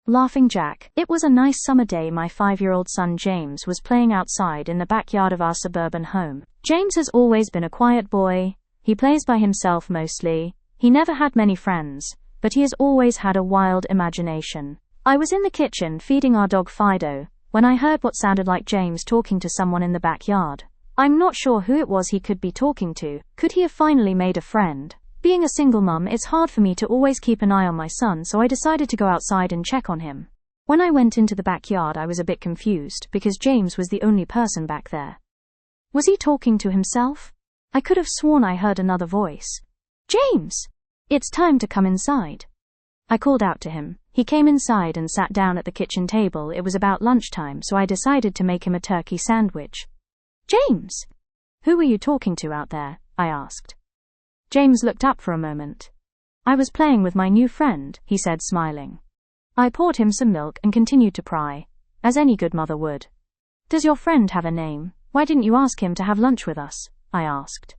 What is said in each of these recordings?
Laughing Jack. It was a nice summer day. My 5-year-old son James was playing outside in the backyard of our suburban home. James has always been a quiet boy. He plays by himself mostly. He never had many friends, but he has always had a wild imagination. I was in the kitchen feeding our dog Fido when I heard what sounded like James talking to someone in the backyard. I'm not sure who it was he could be talking to. Could he have finally made a friend? Being a single mum, it's hard for me to always keep an eye on my son, so I decided to go outside and check on him. When I went into the backyard, I was a bit confused because James was the only person back there. Was he talking to himself? I could have sworn I heard another voice. James! It's time to come inside. I called out to him. He came inside and sat down at the kitchen table. It was about lunchtime, so I decided to make him a turkey sandwich. James! Who were you talking to out there? I asked. James looked up for a moment. I was playing with my new friend, he said, smiling. I poured him some milk and continued to pry, as any good mother would. Does your friend have a name? Why didn't you ask him to have lunch with us? I asked.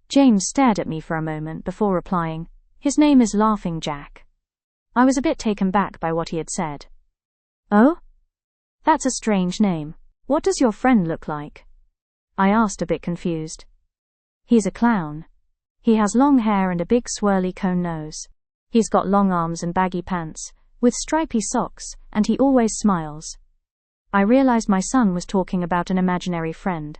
James stared at me for a moment before replying, His name is Laughing Jack. I was a bit taken back by what he had said. Oh? That's a strange name. What does your friend look like? I asked, a bit confused. He's a clown. He has long hair and a big swirly cone nose. He's got long arms and baggy pants, with stripy socks, and he always smiles. I realized my son was talking about an imaginary friend.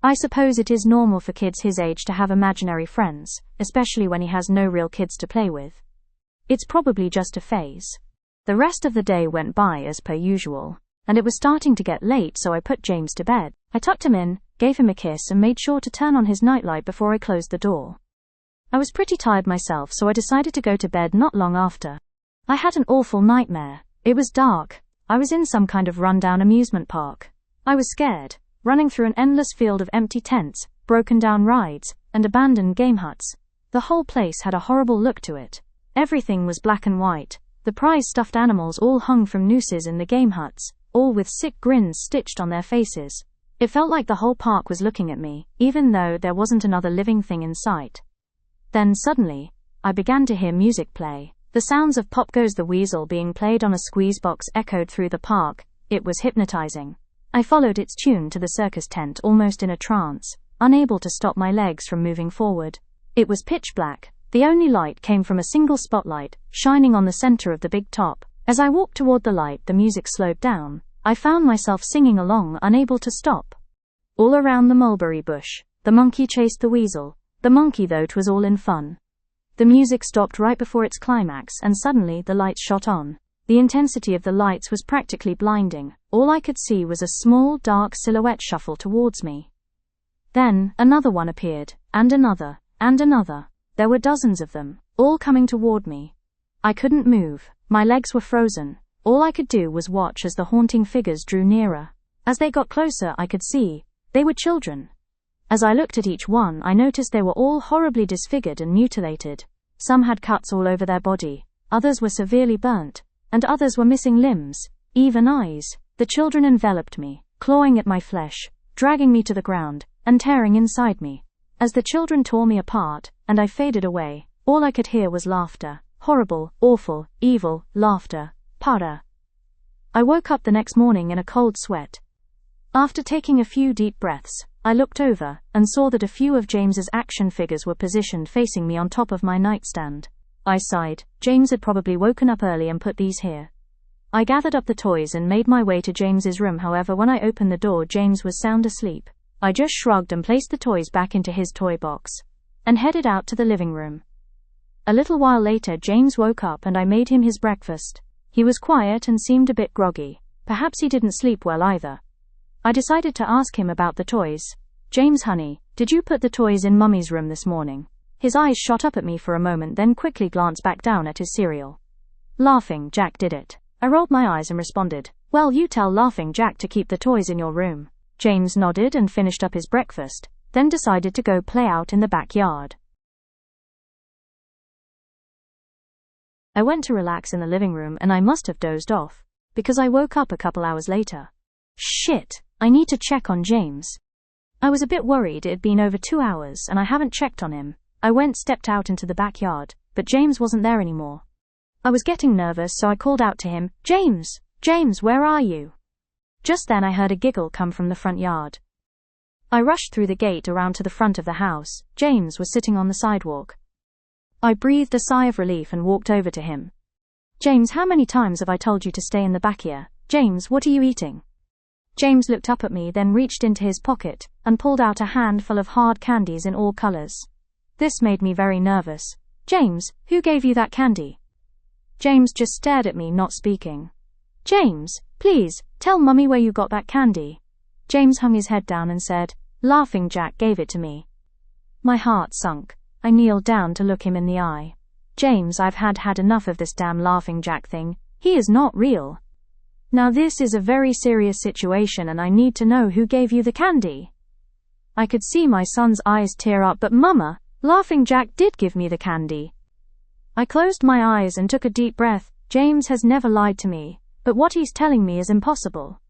I suppose it is normal for kids his age to have imaginary friends, especially when he has no real kids to play with. It's probably just a phase. The rest of the day went by as per usual, and it was starting to get late, so I put James to bed. I tucked him in, gave him a kiss, and made sure to turn on his nightlight before I closed the door. I was pretty tired myself, so I decided to go to bed not long after. I had an awful nightmare. It was dark. I was in some kind of rundown amusement park. I was scared, running through an endless field of empty tents, broken down rides, and abandoned game huts. The whole place had a horrible look to it. Everything was black and white. The prize stuffed animals all hung from nooses in the game huts, all with sick grins stitched on their faces. It felt like the whole park was looking at me, even though there wasn't another living thing in sight. Then suddenly, I began to hear music play. The sounds of Pop Goes the Weasel being played on a squeeze box echoed through the park. It was hypnotizing. I followed its tune to the circus tent, almost in a trance, unable to stop my legs from moving forward. It was pitch black. The only light came from a single spotlight, shining on the center of the big top. As I walked toward the light, the music slowed down. I found myself singing along, unable to stop. All around the mulberry bush, the monkey chased the weasel. The monkey, though, 'twas all in fun. The music stopped right before its climax, and suddenly the lights shot on. The intensity of the lights was practically blinding. All I could see was a small, dark silhouette shuffle towards me. Then, another one appeared, and another, and another. There were dozens of them, all coming toward me. I couldn't move. My legs were frozen. All I could do was watch as the haunting figures drew nearer. As they got closer, I could see they were children. As I looked at each one, I noticed they were all horribly disfigured and mutilated. Some had cuts all over their body, others were severely burnt, and others were missing limbs, even eyes. The children enveloped me, clawing at my flesh, dragging me to the ground, and tearing inside me. As the children tore me apart, and I faded away, all I could hear was laughter. Horrible, awful, evil laughter. Para. I woke up the next morning in a cold sweat. After taking a few deep breaths, I looked over and saw that a few of James's action figures were positioned facing me on top of my nightstand. I sighed. James had probably woken up early and put these here. I gathered up the toys and made my way to James's room. However, when I opened the door, James was sound asleep. I just shrugged and placed the toys back into his toy box and headed out to the living room. A little while later, James woke up and I made him his breakfast. He was quiet and seemed a bit groggy. Perhaps he didn't sleep well either. I decided to ask him about the toys. James, honey, did you put the toys in Mummy's room this morning? His eyes shot up at me for a moment, then quickly glanced back down at his cereal. Laughing Jack did it. I rolled my eyes and responded, well, you tell Laughing Jack to keep the toys in your room. James nodded and finished up his breakfast, then decided to go play out in the backyard. I went to relax in the living room and I must have dozed off, because I woke up a couple hours later. Shit, I need to check on James. I was a bit worried. It had been over 2 hours and I haven't checked on him. I stepped out into the backyard, but James wasn't there anymore. I was getting nervous, so I called out to him, "James! James, where are you?" Just then I heard a giggle come from the front yard. I rushed through the gate around to the front of the house. James was sitting on the sidewalk. I breathed a sigh of relief and walked over to him. "James, how many times have I told you to stay in the back here? James, what are you eating?" James looked up at me, then reached into his pocket and pulled out a handful of hard candies in all colors. This made me very nervous. "James, who gave you that candy?" James just stared at me, not speaking. "James, please, tell Mummy where you got that candy." James hung his head down and said, "Laughing Jack gave it to me." My heart sunk. I kneeled down to look him in the eye. "James, I've had enough of this damn Laughing Jack thing. He is not real. Now this is a very serious situation and I need to know who gave you the candy." I could see my son's eyes tear up. "But Mama, Laughing Jack did give me the candy." I closed my eyes and took a deep breath. James has never lied to me, but what he's telling me is impossible.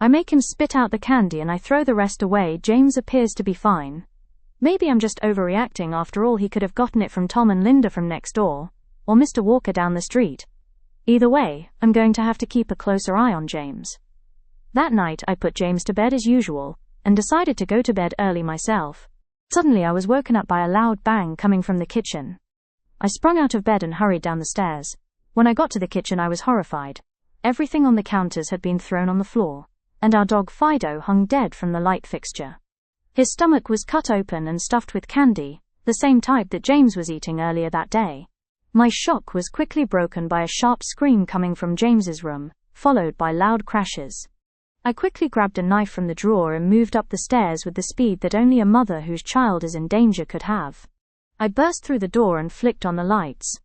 I make him spit out the candy and I throw the rest away. James appears to be fine. Maybe I'm just overreacting. After all, he could have gotten it from Tom and Linda from next door, or Mr. Walker down the street. Either way, I'm going to have to keep a closer eye on James. That night I put James to bed as usual, and decided to go to bed early myself. Suddenly I was woken up by a loud bang coming from the kitchen. I sprung out of bed and hurried down the stairs. When I got to the kitchen I was horrified. Everything on the counters had been thrown on the floor, and our dog Fido hung dead from the light fixture. His stomach was cut open and stuffed with candy, the same type that James was eating earlier that day. My shock was quickly broken by a sharp scream coming from James's room, followed by loud crashes. I quickly grabbed a knife from the drawer and moved up the stairs with the speed that only a mother whose child is in danger could have. I burst through the door and flicked on the lights.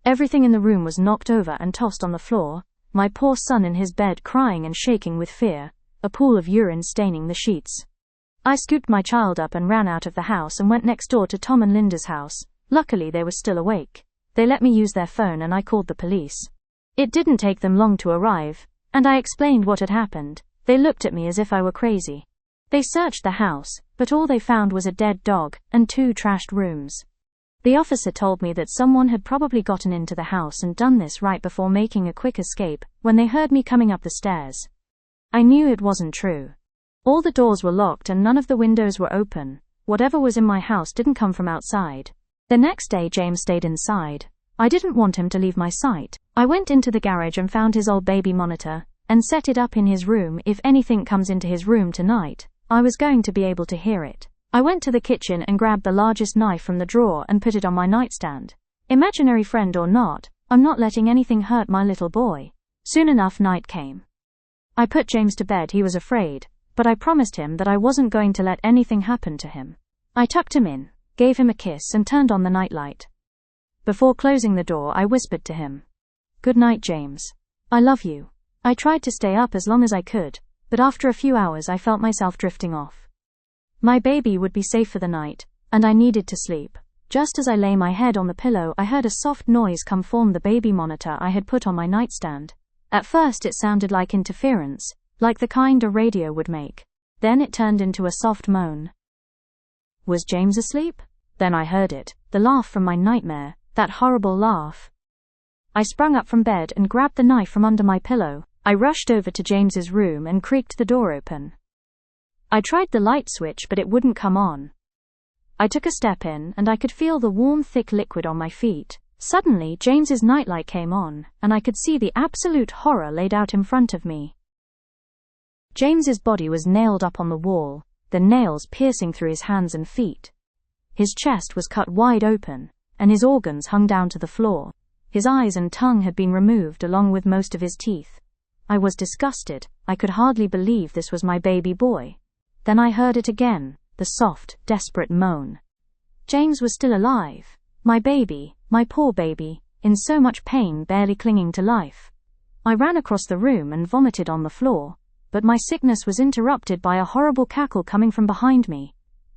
Everything in the room was knocked over and tossed on the floor, my poor son in his bed crying and shaking with fear, a pool of urine staining the sheets. I scooped my child up and ran out of the house and went next door to Tom and Linda's house. Luckily they were still awake. They let me use their phone and I called the police. It didn't take them long to arrive, and I explained what had happened. They looked at me as if I were crazy. They searched the house, but all they found was a dead dog and 2 trashed rooms. The officer told me that someone had probably gotten into the house and done this right before making a quick escape when they heard me coming up the stairs. I knew it wasn't true. All the doors were locked and none of the windows were open. Whatever was in my house didn't come from outside. The next day James stayed inside. I didn't want him to leave my sight. I went into the garage and found his old baby monitor, and set it up in his room. If anything comes into his room tonight, I was going to be able to hear it. I went to the kitchen and grabbed the largest knife from the drawer and put it on my nightstand. Imaginary friend or not, I'm not letting anything hurt my little boy. Soon enough night came. I put James to bed. He was afraid, but I promised him that I wasn't going to let anything happen to him. I tucked him in, gave him a kiss and turned on the nightlight. Before closing the door I whispered to him, "Good night, James. I love you." I tried to stay up as long as I could, but after a few hours I felt myself drifting off. My baby would be safe for the night, and I needed to sleep. Just as I lay my head on the pillow I heard a soft noise come from the baby monitor I had put on my nightstand. At first it sounded like interference, like the kind a radio would make. Then it turned into a soft moan. Was James asleep? Then I heard it, the laugh from my nightmare, that horrible laugh. I sprung up from bed and grabbed the knife from under my pillow. I rushed over to James's room and creaked the door open. I tried the light switch but it wouldn't come on. I took a step in and I could feel the warm thick liquid on my feet. Suddenly James's nightlight came on, and I could see the absolute horror laid out in front of me. James's body was nailed up on the wall, the nails piercing through his hands and feet. His chest was cut wide open, and his organs hung down to the floor. His eyes and tongue had been removed along with most of his teeth. I was disgusted. I could hardly believe this was my baby boy. Then I heard it again, the soft, desperate moan. James was still alive. My baby, my poor baby, in so much pain, barely clinging to life. I ran across the room and vomited on the floor, but my sickness was interrupted by a horrible cackle coming from behind me.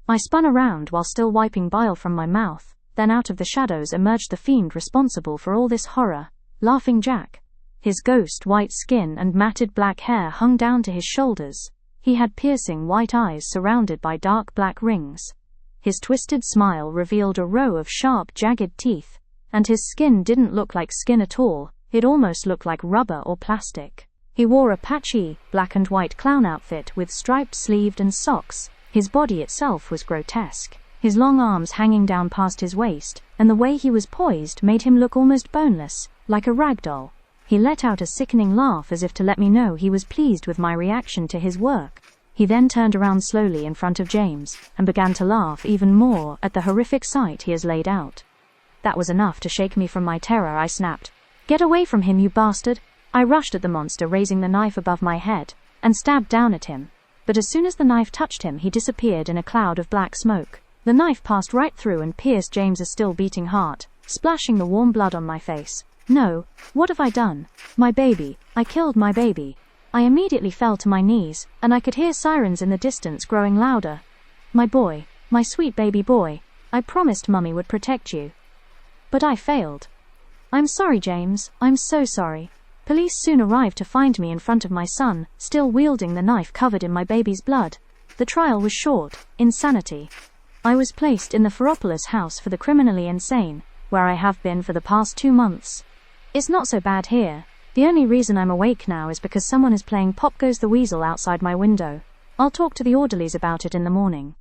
I spun around while still wiping bile from my mouth. Then out of the shadows emerged the fiend responsible for all this horror, Laughing Jack. His ghost white skin and matted black hair hung down to his shoulders. He had piercing white eyes surrounded by dark black rings. His twisted smile revealed a row of sharp, jagged teeth, and his skin didn't look like skin at all, it almost looked like rubber or plastic. He wore a patchy, black and white clown outfit with striped sleeves and socks. His body itself was grotesque, his long arms hanging down past his waist, and the way he was poised made him look almost boneless, like a rag doll. He let out a sickening laugh as if to let me know he was pleased with my reaction to his work. He then turned around slowly in front of James, and began to laugh even more at the horrific sight he has laid out. That was enough to shake me from my terror. I snapped, "Get away from him, you bastard!" I rushed at the monster, raising the knife above my head, and stabbed down at him. But as soon as the knife touched him, he disappeared in a cloud of black smoke. The knife passed right through and pierced James's still beating heart, splashing the warm blood on my face. No, what have I done? My baby, I killed my baby. I immediately fell to my knees, and I could hear sirens in the distance growing louder. My boy, my sweet baby boy, I promised Mummy would protect you. But I failed. I'm sorry, James, I'm so sorry. Police soon arrived to find me in front of my son, still wielding the knife covered in my baby's blood. The trial was short, insanity. I was placed in the Ferropolis house for the criminally insane, where I have been for the past 2 months. It's not so bad here. The only reason I'm awake now is because someone is playing Pop Goes the Weasel outside my window. I'll talk to the orderlies about it in the morning.